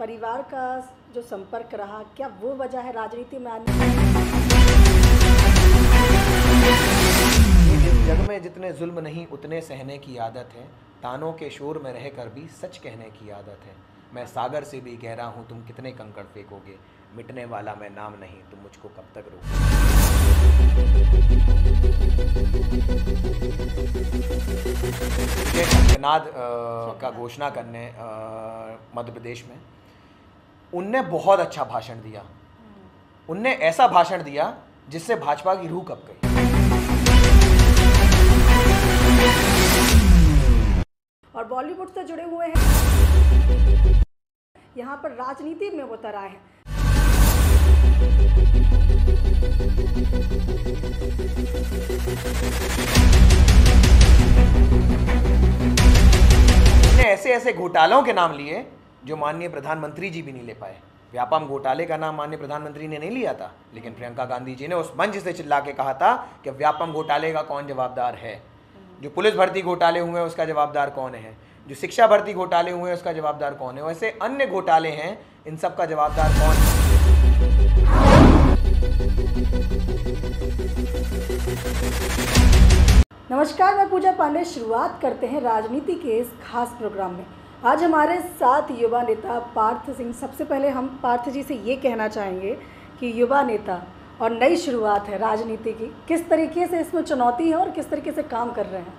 परिवार का जो संपर्क रहा, क्या वो वजह है राजनीति में आने इस जग में जितने जुल्म नहीं उतने सहने की आदत है, तानों के शोर में रहकर भी सच कहने की आदत है। मैं सागर से भी गहरा हूँ, तुम कितने कंकड़ फेंकोगे, मिटने वाला मैं नाम नहीं, तुम मुझको कब तक रोकोगे। शंखनाद का घोषणा करने मध्य प्रदेश में उनने बहुत अच्छा भाषण दिया। उनने ऐसा भाषण दिया जिससे भाजपा की रूह कब गई। और बॉलीवुड से जुड़े हुए हैं, यहाँ पर राजनीति में उतर आए हैं। ने ऐसे ऐसे घोटालों के नाम लिए जो माननीय प्रधानमंत्री जी भी नहीं ले पाए। व्यापम घोटाले का नाम माननीय प्रधानमंत्री ने नहीं लिया था, लेकिन प्रियंका गांधी जी ने उस मंच से चिल्ला के कहा था कि व्यापम घोटाले का कौन जवाबदार है। जो पुलिस भर्ती घोटाले हुए हैं उसका जवाबदार कौन है, जो शिक्षा भर्ती घोटाले हुए हैं उसका जवाबदार कौन है, वैसे अन्य घोटाले हैं, इन सब का जवाबदार कौन है। नमस्कार, मैं पूजा पांडे। शुरुआत करते हैं राजनीति के इस खास प्रोग्राम में। आज हमारे साथ युवा नेता पार्थ सिंह। सबसे पहले हम पार्थ जी से ये कहना चाहेंगे कि युवा नेता और नई शुरुआत है राजनीति की, किस तरीके से इसमें चुनौती है और किस तरीके से काम कर रहे हैं।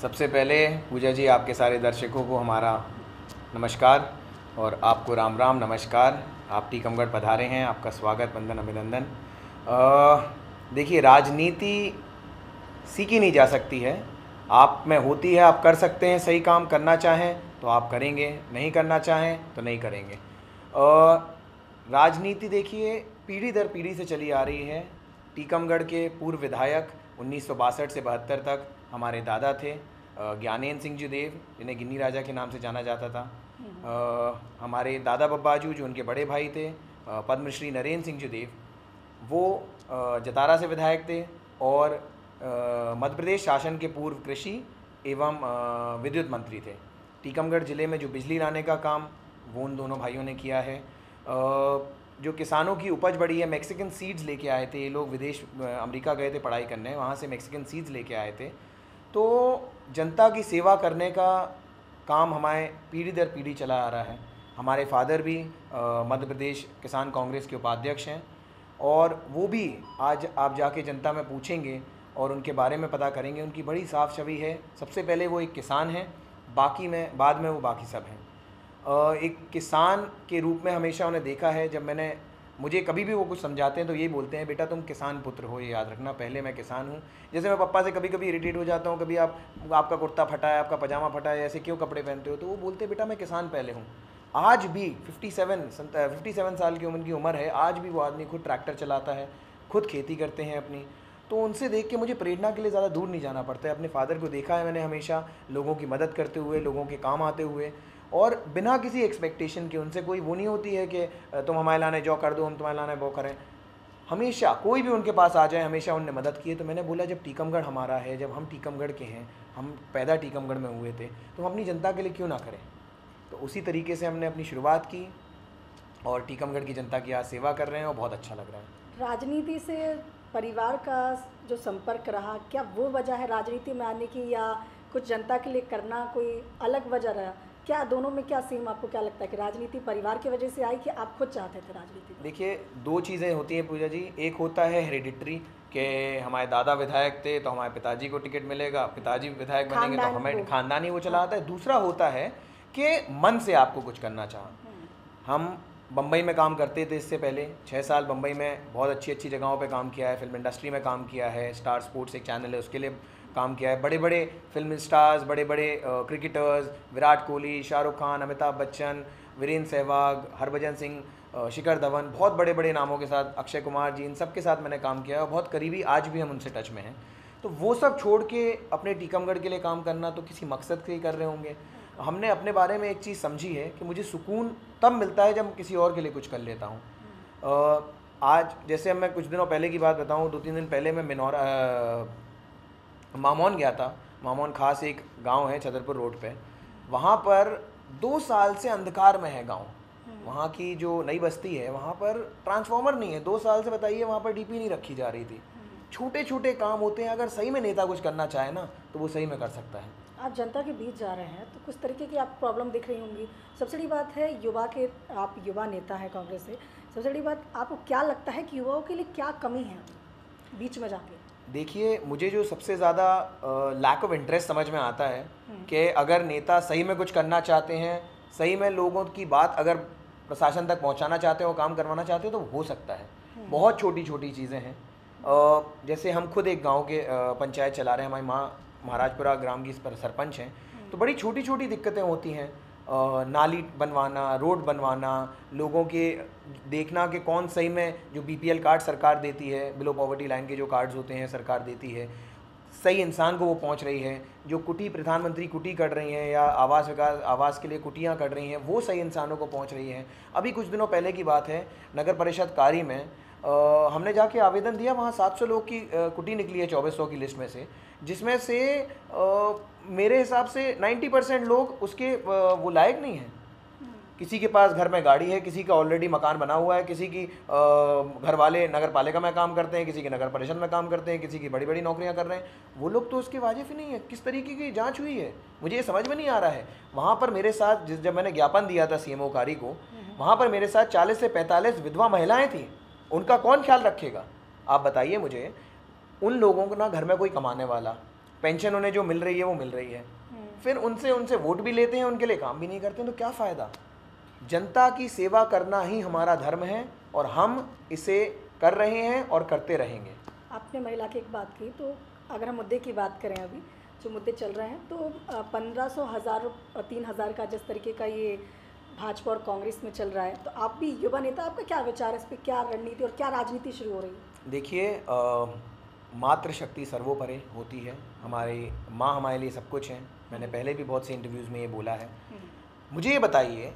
सबसे पहले पूजा जी, आपके सारे दर्शकों को हमारा नमस्कार और आपको राम राम नमस्कार। आप टीकमगढ़ पधारे हैं, आपका स्वागत, वंदन, अभिनंदन। देखिए, राजनीति सीखी नहीं जा सकती है, आप में होती है। आप कर सकते हैं, सही काम करना चाहें तो आप करेंगे, नहीं करना चाहें तो नहीं करेंगे। राजनीति देखिए पीढ़ी दर पीढ़ी से चली आ रही है। टीकमगढ़ के पूर्व विधायक 1962 से 72 तक हमारे दादा थे, ज्ञानेंद्र सिंह जी देव, जिन्हें गिन्नी राजा के नाम से जाना जाता था। हमारे दादा बब्बाजू जो उनके बड़े भाई थे, पद्मश्री नरेंद्र सिंह जी देव, वो जतारा से विधायक थे और मध्य प्रदेश शासन के पूर्व कृषि एवं विद्युत मंत्री थे। टीकमगढ़ ज़िले में जो बिजली लाने का काम वो उन दोनों भाइयों ने किया है। जो किसानों की उपज बढ़ी है, मैक्सिकन सीड्स लेके आए थे ये लोग, विदेश अमेरिका गए थे पढ़ाई करने, वहाँ से मैक्सिकन सीड्स लेके आए थे। तो जनता की सेवा करने का काम हमारे पीढ़ी दर पीढ़ी चला आ रहा है। हमारे फादर भी मध्य प्रदेश किसान कांग्रेस के उपाध्यक्ष हैं और वो भी आज आप जाके जनता में पूछेंगे और उनके बारे में पता करेंगे, उनकी बड़ी साफ छवि है। सबसे पहले वो एक किसान हैं, बाकी में बाद में वो बाकी सब हैं। एक किसान के रूप में हमेशा उन्हें देखा है। जब मुझे कभी भी वो कुछ समझाते हैं तो यही बोलते हैं, बेटा तुम किसान पुत्र हो, ये याद रखना, पहले मैं किसान हूँ। जैसे मैं पापा से कभी कभी इरिटेट हो जाता हूँ, कभी आपका कुर्ता फटा है, आपका पजामा फटा है, ऐसे क्यों कपड़े पहनते हो, तो वो बोलते हैं बेटा मैं किसान पहले हूँ। आज भी 57 साल की उम्र है, आज भी वो आदमी खुद ट्रैक्टर चलाता है, खुद खेती करते हैं अपनी। तो उनसे देख के मुझे प्रेरणा के लिए ज़्यादा दूर नहीं जाना पड़ता है। अपने फादर को देखा है मैंने हमेशा लोगों की मदद करते हुए, लोगों के काम आते हुए, और बिना किसी एक्सपेक्टेशन के। उनसे कोई वो नहीं होती है कि तुम हमारे लाने जो कर दो, हम तुम्हारे लाने वो करें। हमेशा कोई भी उनके पास आ जाए, हमेशा उनने मदद की है। तो मैंने बोला जब टीकमगढ़ हमारा है, जब हम टीकमगढ़ के हैं, हम पैदा टीकमगढ़ में हुए थे, तो हम अपनी जनता के लिए क्यों ना करें। तो उसी तरीके से हमने अपनी शुरुआत की और टीकमगढ़ की जनता की आज सेवा कर रहे हैं और बहुत अच्छा लग रहा है। राजनीति से परिवार का जो संपर्क रहा, क्या वो वजह है राजनीति में आने की, या कुछ जनता के लिए करना कोई अलग वजह रहा? क्या दोनों में क्या सेम, आपको क्या लगता है कि राजनीति परिवार की वजह से आई कि आप खुद चाहते थे राजनीति? देखिए, दो चीज़ें होती हैं पूजा जी। एक होता है हेरिडिटरी, कि हमारे दादा विधायक थे तो हमारे पिताजी को टिकट मिलेगा, पिताजी विधायक बनेंगे तो हमें खानदानी वो चला आता है। दूसरा होता है कि मन से आपको कुछ करना चाहा। हम बम्बई में काम करते थे इससे पहले 6 साल, बम्बई में बहुत अच्छी अच्छी जगहों पे काम किया है, फिल्म इंडस्ट्री में काम किया है, स्टार स्पोर्ट्स एक चैनल है उसके लिए काम किया है। बड़े बड़े फिल्म स्टार्स, बड़े बड़े क्रिकेटर्स, विराट कोहली, शाहरुख खान, अमिताभ बच्चन, वीरेंद्र सहवाग, हरभजन सिंह, शिखर धवन, बहुत बड़े बड़े नामों के साथ, अक्षय कुमार जी, इन सब के साथ मैंने काम किया है और बहुत करीबी आज भी हम उनसे टच में हैं। तो वो सब छोड़ के अपने टीकमगढ़ के लिए काम करना तो किसी मकसद से ही कर रहे होंगे। हमने अपने बारे में एक चीज़ समझी है कि मुझे सुकून तब मिलता है जब किसी और के लिए कुछ कर लेता हूँ। आज जैसे मैं कुछ दिनों पहले की बात बताऊँ, 2-3 दिन पहले मैं मामौन गया था। मामौन खास एक गांव है छतरपुर रोड पे, वहाँ पर 2 साल से अंधकार में है गांव। वहाँ की जो नई बस्ती है वहाँ पर ट्रांसफार्मर नहीं है, 2 साल से बताइए वहाँ पर डीपी नहीं रखी जा रही थी। छोटे छोटे काम होते हैं, अगर सही में नेता कुछ करना चाहे ना तो वो सही में कर सकता है। आप जनता के बीच जा रहे हैं तो कुछ तरीके की आप प्रॉब्लम दिख रही होंगी। सबसे बड़ी बात है युवा के, आप युवा नेता हैं कांग्रेस से, सबसे बड़ी बात आपको क्या लगता है कि युवाओं के लिए क्या कमी है बीच में जाके? देखिए, मुझे जो सबसे ज़्यादा लैक ऑफ इंटरेस्ट समझ में आता है कि अगर नेता सही में कुछ करना चाहते हैं, सही में लोगों की बात अगर प्रशासन तक पहुंचाना चाहते हो, काम करवाना चाहते हो तो हो सकता है। बहुत छोटी छोटी चीज़ें हैं। जैसे हम खुद एक गांव के पंचायत चला रहे हैं, हमारी माँ महाराजपुरा ग्राम की सरपंच हैं, तो बड़ी छोटी छोटी दिक्कतें होती हैं। नाली बनवाना, रोड बनवाना, लोगों के देखना कि कौन सही में जो बीपीएल कार्ड सरकार देती है, बिलो पॉवर्टी लाइन के जो कार्ड्स होते हैं सरकार देती है, सही इंसान को वो पहुंच रही है। जो कुटी, प्रधानमंत्री कुटी कर रही हैं या आवास विकास, आवास के लिए कुटियाँ कर रही हैं, वो सही इंसानों को पहुंच रही हैं। अभी कुछ दिनों पहले की बात है, नगर परिषद कारी में हमने जाके आवेदन दिया, वहाँ 700 लोग की कुटी निकली है 2400 की लिस्ट में से, जिसमें से मेरे हिसाब से 90% लोग उसके वो लायक नहीं हैं। किसी के पास घर में गाड़ी है, किसी का ऑलरेडी मकान बना हुआ है, किसी की घर वाले नगर पालिका में काम करते हैं, किसी के नगर परिषद में काम करते हैं, किसी की बड़ी बड़ी नौकरियां कर रहे हैं। वो लोग तो उसके वाजिब ही नहीं है। किस तरीके की जांच हुई है मुझे ये समझ में नहीं आ रहा है। वहाँ पर मेरे साथ जब मैंने ज्ञापन दिया था सीएमओ कारी को, वहाँ पर मेरे साथ 40 से 45 विधवा महिलाएँ थीं। उनका कौन ख्याल रखेगा? आप बताइए मुझे। उन लोगों को ना घर में कोई कमाने वाला, पेंशन उन्हें जो मिल रही है वो मिल रही है, फिर उनसे वोट भी लेते हैं, उनके लिए काम भी नहीं करते, तो क्या फ़ायदा? जनता की सेवा करना ही हमारा धर्म है और हम इसे कर रहे हैं और करते रहेंगे। आपने महिला की एक बात की, तो अगर हम मुद्दे की बात करें, अभी जो मुद्दे चल रहे हैं, तो 1500, 1000, 3000 का जिस तरीके का ये भाजपा और कांग्रेस में चल रहा है, तो आप भी युवा नेता, आपका क्या विचार है इस पर? क्या रणनीति और क्या राजनीति शुरू हो रही है? देखिए, मातृशक्ति सर्वोपरि होती है। हमारी माँ हमारे लिए सब कुछ है। मैंने पहले भी बहुत से इंटरव्यूज़ में ये बोला है। मुझे ये बताइए,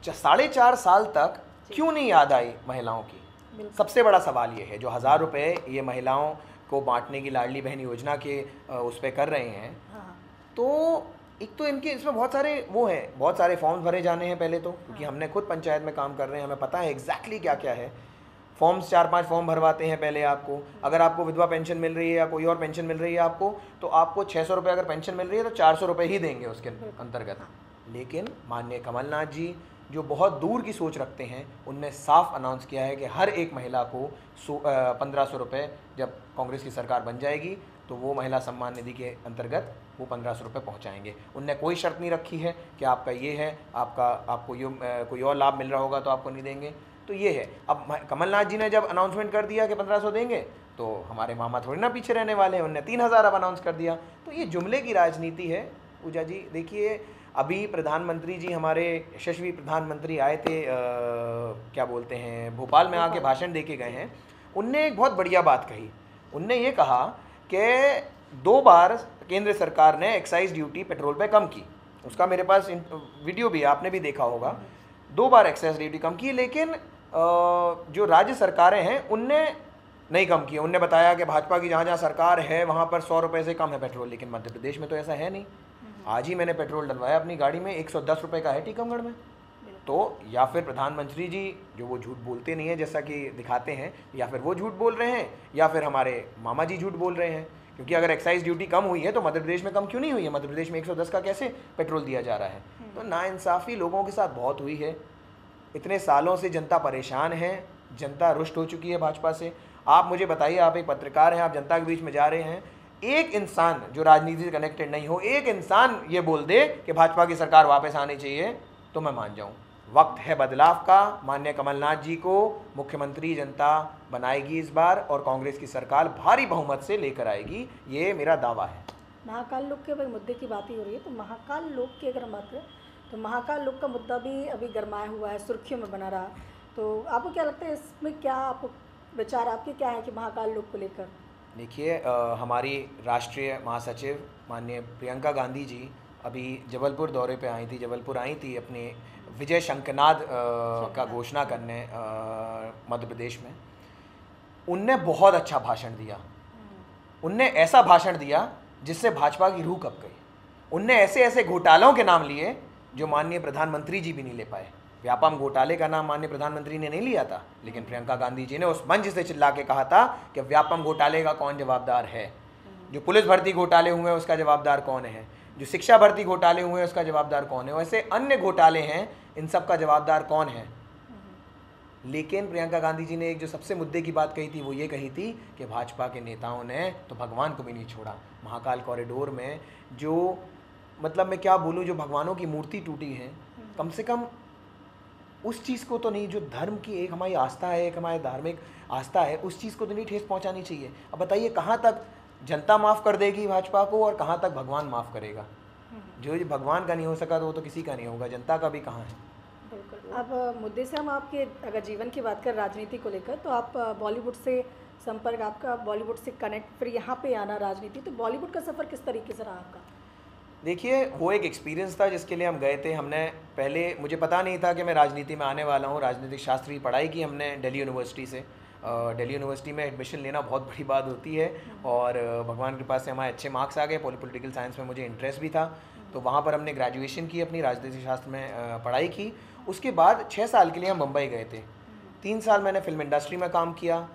4.5 साल तक क्यों नहीं याद आई महिलाओं की? सबसे बड़ा सवाल ये है। जो 1000 रुपये ये महिलाओं को बांटने की लाडली बहन योजना के उस पर कर रहे हैं, तो एक तो इनके इसमें बहुत सारे वो हैं, बहुत सारे फॉर्म्स भरे जाने हैं पहले तो, क्योंकि हमने खुद पंचायत में काम कर रहे हैं, हमें पता है एग्जैक्टली क्या क्या है। फॉर्म्स 4-5 फॉर्म भरवाते हैं पहले आपको। अगर आपको विधवा पेंशन मिल रही है या कोई और पेंशन मिल रही है आपको, तो आपको 600 रुपये अगर पेंशन मिल रही है तो 400 रुपये ही देंगे उसके अंतर्गत। लेकिन माननीय कमलनाथ जी जो बहुत दूर की सोच रखते हैं, उनने साफ अनाउंस किया है कि हर एक महिला को 1500 रुपये जब कांग्रेस की सरकार बन जाएगी तो वो महिला सम्मान निधि के अंतर्गत वो 1500 रुपये पहुँचाएंगे। उनने कोई शर्त नहीं रखी है कि आपका ये है, आपको ये कोई और लाभ मिल रहा होगा तो आपको नहीं देंगे। तो ये है। अब कमलनाथ जी ने जब अनाउंसमेंट कर दिया कि 1500 देंगे, तो हमारे मामा थोड़ी ना पीछे रहने वाले हैं, उनने 3000 अब अनाउंस कर दिया। तो ये जुमले की राजनीति है पूजा जी। देखिए, अभी प्रधानमंत्री जी, हमारे यशस्वी प्रधानमंत्री आए थे, क्या बोलते हैं, भोपाल में आके भाषण दे के गए हैं। उनने एक बहुत बढ़िया बात कही। उनने ये कहा कि 2 बार केंद्र सरकार ने एक्साइज ड्यूटी पेट्रोल पे कम की। उसका मेरे पास वीडियो भी, आपने भी देखा होगा। 2 बार एक्साइज ड्यूटी कम की, लेकिन जो राज्य सरकारें हैं उनने नहीं कम किया। उनने बताया कि भाजपा की जहाँ जहाँ सरकार है वहाँ पर 100 रुपये से कम है पेट्रोल, लेकिन मध्य प्रदेश में तो ऐसा है नहीं। आज ही मैंने पेट्रोल डलवाया अपनी गाड़ी में, 110 रुपये का है टीकमगढ़ में। तो या फिर प्रधानमंत्री जी जो वो झूठ बोलते नहीं हैं जैसा कि दिखाते हैं, या फिर वो झूठ बोल रहे हैं, या फिर हमारे मामा जी झूठ बोल रहे हैं। क्योंकि अगर एक्साइज ड्यूटी कम हुई है तो मध्य प्रदेश में कम क्यों नहीं हुई है? मध्य प्रदेश में 110 का कैसे पेट्रोल दिया जा रहा है? तो नाइंसाफ़ी लोगों के साथ बहुत हुई है। इतने सालों से जनता परेशान है, जनता रुष्ट हो चुकी है भाजपा से। आप मुझे बताइए, आप एक पत्रकार हैं, आप जनता के बीच में जा रहे हैं, एक इंसान जो राजनीति से कनेक्टेड नहीं हो, एक इंसान ये बोल दे कि भाजपा की सरकार वापस आनी चाहिए, तो मैं मान जाऊं। वक्त है बदलाव का। माननीय कमलनाथ जी को मुख्यमंत्री जनता बनाएगी इस बार, और कांग्रेस की सरकार भारी बहुमत से लेकर आएगी, ये मेरा दावा है। महाकाल लोक के भाई मुद्दे की बात ही हो रही है, तो महाकाल लोक की अगर हम बात करें तो महाकाल लोक का मुद्दा भी अभी गरमाया हुआ है, सुर्खियों में बना रहा। तो आपको क्या लगता है इसमें, क्या आप विचार आपके क्या है कि महाकाल लोक को लेकर? देखिए, हमारी राष्ट्रीय महासचिव माननीय प्रियंका गांधी जी अभी जबलपुर दौरे पे आई थी। जबलपुर आई थी अपने विजय शंखनाद का घोषणा करने मध्य प्रदेश में। उनने बहुत अच्छा भाषण दिया। उनने ऐसा भाषण दिया जिससे भाजपा की रूह कँप गई। उनने ऐसे ऐसे घोटालों के नाम लिए जो माननीय प्रधानमंत्री जी भी नहीं ले पाए। व्यापम घोटाले का नाम माननीय प्रधानमंत्री ने नहीं लिया था, लेकिन प्रियंका गांधी जी ने उस मंच से चिल्ला के कहा था कि व्यापम घोटाले का कौन जवाबदार है, जो पुलिस भर्ती घोटाले हुए हैं उसका जवाबदार कौन है, जो शिक्षा भर्ती घोटाले हुए हैं उसका जवाबदार कौन है, वैसे अन्य घोटाले हैं इन सब का जवाबदार कौन है। लेकिन प्रियंका गांधी जी ने एक जो सबसे मुद्दे की बात कही थी वो ये कही थी कि भाजपा के नेताओं ने तो भगवान को भी नहीं छोड़ा। महाकाल कॉरिडोर में जो मतलब मैं क्या बोलूँ, जो भगवानों की मूर्ति टूटी है, कम से कम उस चीज़ को तो नहीं, जो धर्म की एक हमारी आस्था है, एक हमारी धार्मिक आस्था है, उस चीज़ को तो नहीं ठेस पहुंचानी चाहिए। अब बताइए कहाँ तक जनता माफ़ कर देगी भाजपा को और कहाँ तक भगवान माफ़ करेगा। जो भगवान का नहीं हो सका तो वो तो किसी का नहीं होगा, जनता का भी कहाँ है। बिल्कुल। अब मुद्दे से हम आपके अगर जीवन की बात करें राजनीति को लेकर, तो आप बॉलीवुड से संपर्क, आपका बॉलीवुड से कनेक्ट, फिर यहाँ पे आना राजनीति, तो बॉलीवुड का सफ़र किस तरीके से रहा आपका? देखिए वो एक एक्सपीरियंस था जिसके लिए हम गए थे। हमने पहले, मुझे पता नहीं था कि मैं राजनीति में आने वाला हूँ। राजनीतिक शास्त्र की पढ़ाई की हमने दिल्ली यूनिवर्सिटी से। दिल्ली यूनिवर्सिटी में एडमिशन लेना बहुत बड़ी बात होती है और भगवान की कृपा से हमारे अच्छे मार्क्स आ गए। पॉलिटिकल साइंस में मुझे इंटरेस्ट भी था, तो वहाँ पर हमने ग्रेजुएशन की, अपनी राजनीतिक शास्त्र में पढ़ाई की। उसके बाद 6 साल के लिए हम मुंबई गए थे। 3 साल मैंने फिल्म इंडस्ट्री में काम किया।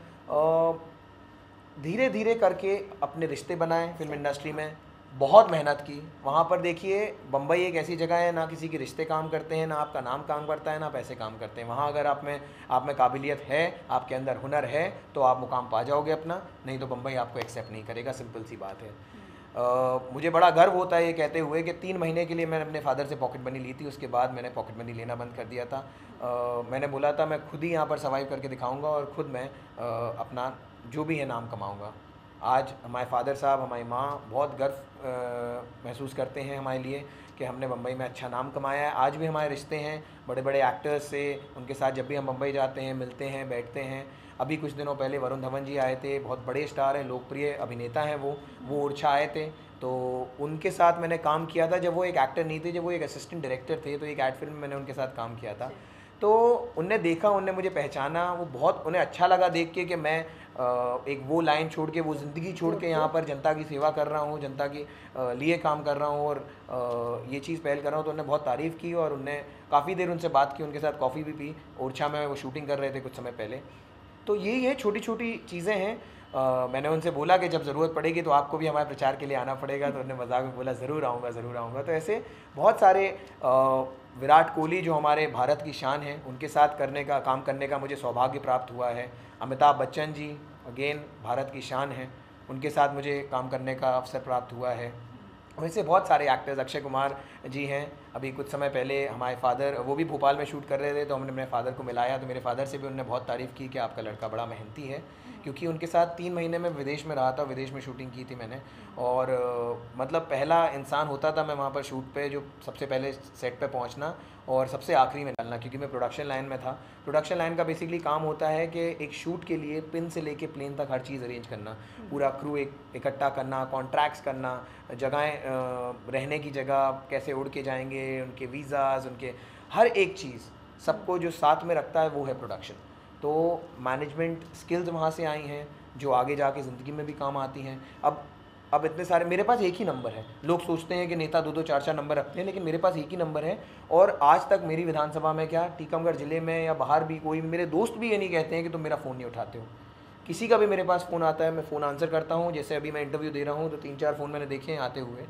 धीरे धीरे करके अपने रिश्ते बनाए फिल्म इंडस्ट्री में, बहुत मेहनत की। वहाँ पर देखिए बम्बई एक ऐसी जगह है, ना किसी के रिश्ते काम करते हैं, ना आपका नाम काम करता है, ना पैसे काम करते हैं। वहाँ अगर आप में काबिलियत है, आपके अंदर हुनर है, तो आप मुकाम पा जाओगे अपना, नहीं तो बम्बई आपको एक्सेप्ट नहीं करेगा। सिंपल सी बात है। मुझे बड़ा गर्व होता है ये कहते हुए कि 3 महीने के लिए मैंने अपने फादर से पॉकेट मनी ली थी। उसके बाद मैंने पॉकेट मनी लेना बंद कर दिया था। मैंने बोला था मैं खुद ही यहाँ पर सर्वाइव करके दिखाऊँगा और ख़ुद मैं अपना जो भी है नाम कमाऊँगा। आज हमारे फादर साहब, हमारी माँ बहुत गर्व महसूस करते हैं हमारे लिए कि हमने मुंबई में अच्छा नाम कमाया है। आज भी हमारे रिश्ते हैं बड़े बड़े एक्टर्स से, उनके साथ जब भी हम मुंबई जाते हैं मिलते हैं, बैठते हैं। अभी कुछ दिनों पहले वरुण धवन जी आए थे, बहुत बड़े स्टार हैं, लोकप्रिय अभिनेता हैं वो ओरछा आए थे, तो उनके साथ मैंने काम किया था जब वो एक एक्टर नहीं थे, जब वो एक असिस्टेंट डायरेक्टर थे। तो एक एड फिल्म में मैंने उनके साथ काम किया था। तो उनने देखा, उनने मुझे पहचाना, वो बहुत उन्हें अच्छा लगा देख के कि मैं एक वो लाइन छोड़ के, वो ज़िंदगी छोड़ के यहाँ पर जनता की सेवा कर रहा हूँ, जनता के लिए काम कर रहा हूँ और ये चीज़ पहल कर रहा हूँ। तो उन्होंने बहुत तारीफ़ की और उनने काफ़ी देर उनसे बात की, उनके साथ कॉफ़ी भी पी। ओरछा में वो शूटिंग कर रहे थे कुछ समय पहले। तो यही है, छोटी छोटी चीज़ें हैं। मैंने उनसे बोला कि जब ज़रूरत पड़ेगी तो आपको भी हमारे प्रचार के लिए आना पड़ेगा, तो उन्होंने मजाक में बोला ज़रूर आऊँगा, ज़रूर आऊँगा। तो ऐसे बहुत सारे विराट कोहली जो हमारे भारत की शान है, उनके साथ काम करने का मुझे सौभाग्य प्राप्त हुआ है। अमिताभ बच्चन जी अगेन भारत की शान है, उनके साथ मुझे काम करने का अवसर प्राप्त हुआ है। वैसे बहुत सारे एक्टर्स, अक्षय कुमार जी हैं, अभी कुछ समय पहले हमारे फादर, वो भी भोपाल में शूट कर रहे थे, तो हमने मेरे फादर को मिलाया, तो मेरे फादर से भी उन्होंने बहुत तारीफ़ की कि आपका लड़का बड़ा मेहनती है। क्योंकि उनके साथ 3 महीने में विदेश में रहा था, विदेश में शूटिंग की थी मैंने। और मतलब पहला इंसान होता था मैं वहाँ पर शूट पे, जो सबसे पहले सेट पे पहुँचना और सबसे आखिरी में डालना, क्योंकि मैं प्रोडक्शन लाइन में था। प्रोडक्शन लाइन का बेसिकली काम होता है कि एक शूट के लिए पिन से लेके प्लेन तक हर चीज़ अरेंज करना, पूरा क्रू इकट्ठा करना, कॉन्ट्रैक्ट्स करना, जगहें, रहने की जगह कैसे उड़ के जाएंगे, उनके वीज़ाज़, उनके हर एक चीज़, सबको जो साथ में रखता है वो है प्रोडक्शन। तो मैनेजमेंट स्किल्स वहाँ से आई हैं जो आगे जाके ज़िंदगी में भी काम आती हैं। अब इतने सारे, मेरे पास एक ही नंबर है। लोग सोचते हैं कि नेता 2-2 4-4 नंबर रखते हैं, लेकिन मेरे पास एक ही नंबर है। और आज तक मेरी विधानसभा में क्या, टीकमगढ़ ज़िले में या बाहर भी, कोई मेरे दोस्त भी ये नहीं कहते हैं कि तुम मेरा फ़ोन नहीं उठाते हो। किसी का भी मेरे पास फ़ोन आता है, मैं फ़ोन आंसर करता हूँ। जैसे अभी मैं इंटरव्यू दे रहा हूँ तो 3-4 फ़ोन मैंने देखे हैं आते हुए।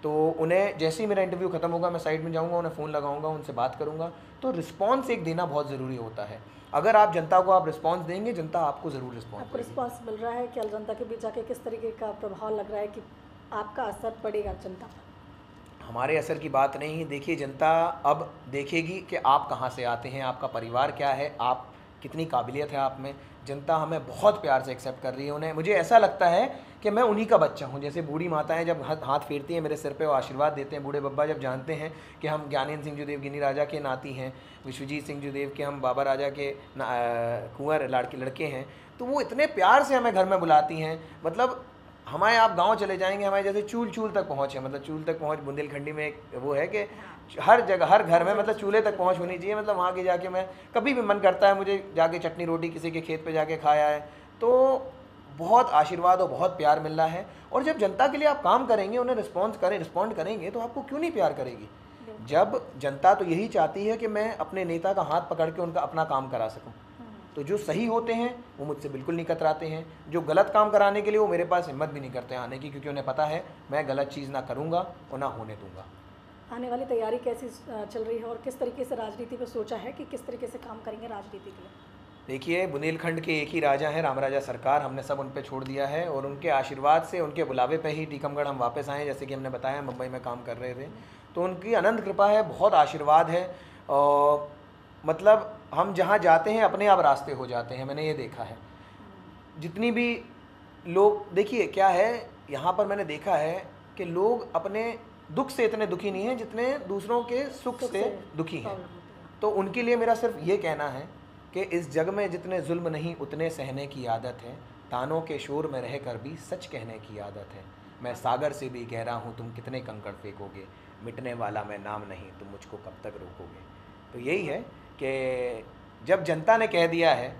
तो उन्हें जैसे ही मेरा इंटरव्यू ख़त्म होगा, मैं साइड में जाऊँगा, उन्हें फ़ोन लगाऊँगा, उनसे बात करूँगा। तो रिस्पॉन्स एक देना बहुत ज़रूरी होता है। अगर आप जनता को आप रिस्पॉन्स देंगे, जनता आपको ज़रूर रिस्पॉन्स आपको रिस्पॉन्स मिल रहा है क्या? जनता के बीच जाके किस तरीके का प्रभाव लग रहा है कि आपका असर पड़ेगा जनता पर? हमारे असर की बात नहीं। देखिए जनता अब देखेगी कि आप कहाँ से आते हैं, आपका परिवार क्या है, आप कितनी काबिलियत है आप में। जनता हमें बहुत प्यार से एक्सेप्ट कर रही है। उन्हें, मुझे ऐसा लगता है कि मैं उन्हीं का बच्चा हूँ। जैसे बूढ़ी माताएं जब हाथ फेरती हैं मेरे सिर पे और आशीर्वाद देते हैं, बूढ़े बब्बा जब जानते हैं कि हम ज्ञानेंद्र सिंह जुदेव गिन्नी राजा के नाती हैं, विश्वजीत सिंह जुदेव के हम बाबा राजा के कुंवर लड़के हैं, तो वो इतने प्यार से हमें घर में बुलाती हैं। मतलब हमारे, आप गांव चले जाएंगे, हमारे जैसे चूल चूल तक पहुँच है। मतलब चूल तक पहुँच बुंदेलखंडी में एक वो है कि हर जगह, हर घर में मतलब चूल्हे तक पहुँच होनी चाहिए। मतलब वहाँ के जाके मैं कभी भी मन करता है मुझे जाके चटनी रोटी किसी के खेत पे जाके खाया है। तो बहुत आशीर्वाद और बहुत प्यार मिल रहा है। और जब जनता के लिए आप काम करेंगे, उन्हें रिस्पॉन्ड करेंगे, तो आपको क्यों नहीं प्यार करेगी। जब जनता तो यही चाहती है कि मैं अपने नेता का हाथ पकड़ के उनका अपना काम करा सकूं, तो जो सही होते हैं वो मुझसे बिल्कुल नहीं कतराते हैं, जो गलत काम कराने के लिए वो मेरे पास हिम्मत भी नहीं करते आने की, क्योंकि उन्हें पता है मैं गलत चीज़ ना करूँगा और ना होने दूँगा। आने वाली तैयारी कैसी चल रही है और किस तरीके से राजनीति पे सोचा है कि किस तरीके से काम करेंगे राजनीति के लिए? देखिए, बुंदेलखंड के एक ही राजा हैं, राम राजा सरकार, हमने सब उन पे छोड़ दिया है और उनके आशीर्वाद से, उनके बुलावे पे ही टीकमगढ़ हम वापस आए। जैसे कि हमने बताया मुंबई में काम कर रहे थे, तो उनकी अनंत कृपा है, बहुत आशीर्वाद है। मतलब हम जहाँ जाते हैं अपने आप रास्ते हो जाते हैं, मैंने ये देखा है। जितनी भी लोग, देखिए क्या है यहाँ पर मैंने देखा है कि लोग अपने दुख से इतने दुखी नहीं हैं जितने दूसरों के सुख से दुखी हैं। तो उनके लिए मेरा सिर्फ ये कहना है कि इस जग में जितने जुल्म नहीं उतने सहने की आदत है, तानों के शोर में रहकर भी सच कहने की आदत है। मैं सागर से भी गहरा हूँ, तुम कितने कंकड़ फेंकोगे, मिटने वाला मैं नाम नहीं, तुम मुझको कब तक रोकोगे। तो यही है कि जब जनता ने कह दिया है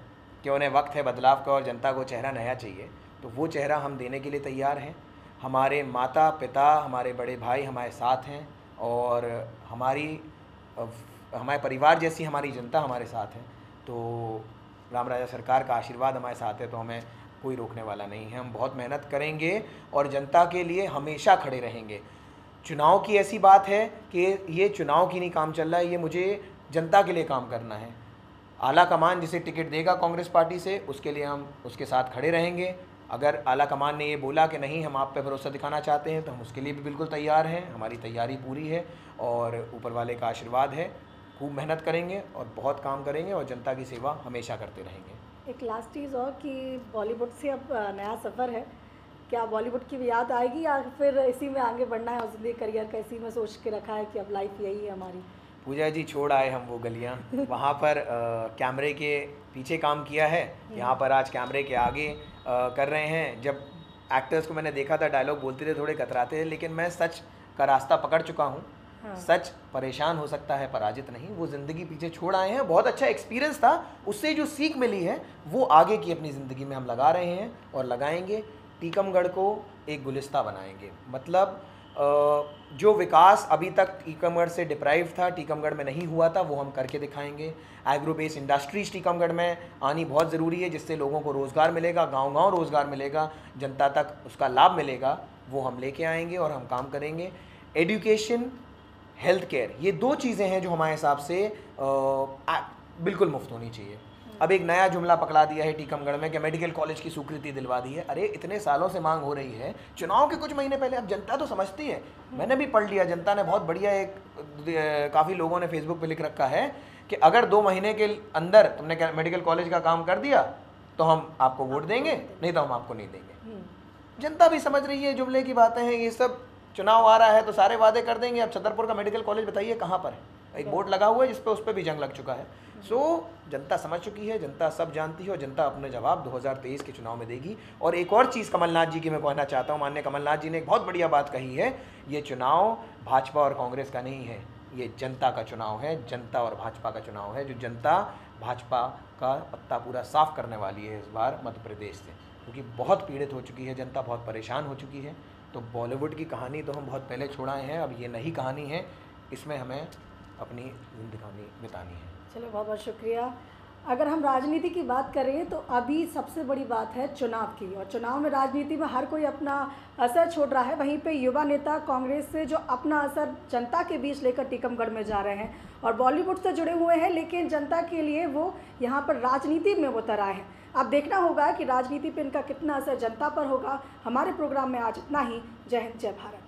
कि उन्हें वक्त है बदलाव का और जनता को चेहरा नया चाहिए, तो वो चेहरा हम देने के लिए तैयार हैं। हमारे माता पिता, हमारे बड़े भाई हमारे साथ हैं और हमारे परिवार जैसी हमारी जनता हमारे साथ है। तो राम राजा सरकार का आशीर्वाद हमारे साथ है, तो हमें कोई रोकने वाला नहीं है। हम बहुत मेहनत करेंगे और जनता के लिए हमेशा खड़े रहेंगे। चुनाव की ऐसी बात है कि ये चुनाव की नहीं काम चल रहा है, ये मुझे जनता के लिए काम करना है। आला कमान जिसे टिकट देगा कांग्रेस पार्टी से, उसके लिए हम उसके साथ खड़े रहेंगे। अगर आला कमान ने ये बोला कि नहीं हम आप पे भरोसा दिखाना चाहते हैं, तो हम उसके लिए भी बिल्कुल तैयार हैं। हमारी तैयारी पूरी है और ऊपर वाले का आशीर्वाद है। खूब मेहनत करेंगे और बहुत काम करेंगे और जनता की सेवा हमेशा करते रहेंगे। एक लास्ट चीज़ और कि बॉलीवुड से अब नया सफ़र है, क्या बॉलीवुड की भी याद आएगी या फिर इसी में आगे बढ़ना है और ज़िंदगी करियर का इसी में सोच के रखा है कि अब लाइफ यही है हमारी? पूजा जी, छोड़ आए हम वो गलियाँ, वहाँ पर कैमरे के पीछे काम किया है, यहाँ पर आज कैमरे के आगे कर रहे हैं। जब एक्टर्स को मैंने देखा था डायलॉग बोलते थे थोड़े कतराते थे, लेकिन मैं सच का रास्ता पकड़ चुका हूँ। हाँ। सच परेशान हो सकता है पराजित नहीं, वो ज़िंदगी पीछे छोड़ आए हैं। बहुत अच्छा एक्सपीरियंस था, उससे जो सीख मिली है वो आगे की अपनी ज़िंदगी में हम लगा रहे हैं और लगाएंगे। टीकमगढ़ को एक गुलिस्ता बनाएंगे। मतलब जो विकास अभी तक टीकमगढ़ से डिप्राइव था, टीकमगढ़ में नहीं हुआ था, वो हम करके दिखाएंगे। एग्रो बेस इंडस्ट्रीज टीकमगढ़ में आनी बहुत ज़रूरी है, जिससे लोगों को रोज़गार मिलेगा, गांव-गांव रोज़गार मिलेगा, जनता तक उसका लाभ मिलेगा। वो हम लेके आएंगे और हम काम करेंगे। एजुकेशन, हेल्थ केयर, ये दो चीज़ें हैं जो हमारे हिसाब से बिल्कुल मुफ्त होनी चाहिए। अब एक नया जुमला पकड़ा दिया है टीकमगढ़ में कि मेडिकल कॉलेज की स्वीकृति दिलवा दी है। अरे इतने सालों से मांग हो रही है, चुनाव के कुछ महीने पहले। अब जनता तो समझती है, मैंने भी पढ़ लिया, जनता ने बहुत बढ़िया काफ़ी लोगों ने फेसबुक पे लिख रखा है कि अगर 2 महीने के अंदर तुमने मेडिकल कॉलेज का काम कर दिया तो हम आपको वोट देंगे, नहीं तो हम आपको नहीं देंगे। जनता भी समझ रही है, जुमले की बातें हैं ये सब। चुनाव आ रहा है तो सारे वादे कर देंगे। अब छतरपुर का मेडिकल कॉलेज बताइए कहाँ पर है? एक बोर्ड लगा हुआ है जिस पे उस पर भी जंग लग चुका है। जनता समझ चुकी है, जनता सब जानती है और जनता अपने जवाब 2023 के चुनाव में देगी। और एक और चीज़ कमलनाथ जी की मैं कहना चाहता हूँ। माननीय कमलनाथ जी ने एक बहुत बढ़िया बात कही है, ये चुनाव भाजपा और कांग्रेस का नहीं है, ये जनता का चुनाव है, जनता और भाजपा का चुनाव है। जो जनता भाजपा का पत्ता पूरा साफ करने वाली है इस बार मध्य प्रदेश से, क्योंकि बहुत पीड़ित हो चुकी है जनता, बहुत परेशान हो चुकी है। तो बॉलीवुड की कहानी तो हम बहुत पहले छोड़ाए हैं, अब ये नई कहानी है, इसमें हमें अपनी जिंदगी बितानी है। चलो, बहुत बहुत शुक्रिया। अगर हम राजनीति की बात करें तो अभी सबसे बड़ी बात है चुनाव की, और चुनाव में राजनीति में हर कोई अपना असर छोड़ रहा है। वहीं पे युवा नेता कांग्रेस से जो अपना असर जनता के बीच लेकर टीकमगढ़ में जा रहे हैं और बॉलीवुड से जुड़े हुए हैं, लेकिन जनता के लिए वो यहाँ पर राजनीति में उतर आए हैं। अब देखना होगा कि राजनीति पर इनका कितना असर जनता पर होगा। हमारे प्रोग्राम में आज इतना ही। जय हिंद, जय भारत।